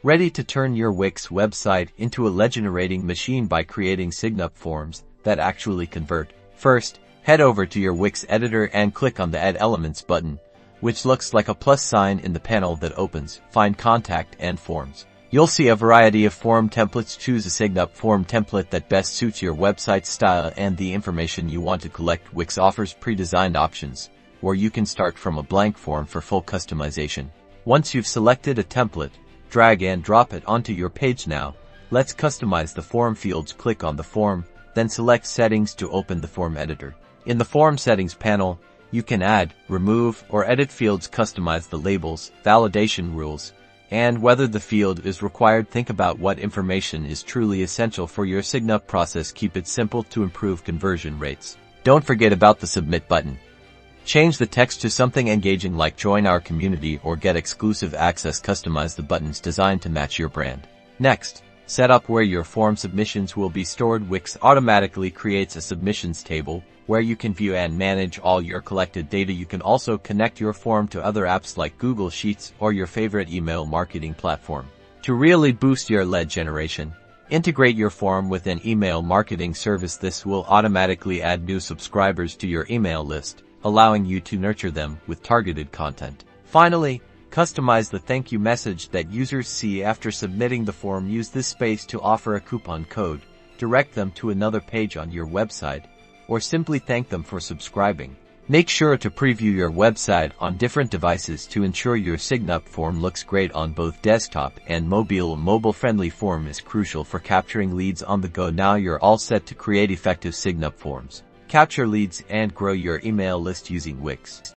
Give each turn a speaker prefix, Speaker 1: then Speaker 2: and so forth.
Speaker 1: Ready to turn your Wix website into a lead-generating machine by creating Signup forms that actually convert? First, head over to your Wix editor and click on the Add Elements button, which looks like a plus sign in the panel that opens. Find Contact and Forms. You'll see a variety of form templates. Choose a Signup form template that best suits your website style and the information you want to collect. Wix offers pre-designed options, or you can start from a blank form for full customization. Once you've selected a template, drag and drop it onto your page. Now, let's customize the form fields. Click on the form, then select Settings to open the form editor. In the Form Settings panel, you can add, remove, or edit fields, customize the labels, validation rules, and whether the field is required. Think about what information is truly essential for your Signup process. Keep it simple to improve conversion rates. Don't forget about the Submit button. Change the text to something engaging like "Join our community" or "Get exclusive access." Customize the buttons designed to match your brand. Next, set up where your form submissions will be stored. Wix automatically creates a submissions table where you can view and manage all your collected data. You can also connect your form to other apps like Google Sheets or your favorite email marketing platform. To really boost your lead generation, integrate your form with an email marketing service. This will automatically add new subscribers to your email list, allowing you to nurture them with targeted content. Finally, customize the thank you message that users see after submitting the form. Use this space to offer a coupon code, direct them to another page on your website, or simply thank them for subscribing. Make sure to preview your website on different devices to ensure your Signup form looks great on both desktop and mobile. A mobile-friendly form is crucial for capturing leads on the go. Now you're all set to create effective Signup forms, capture leads, and grow your email list using Wix.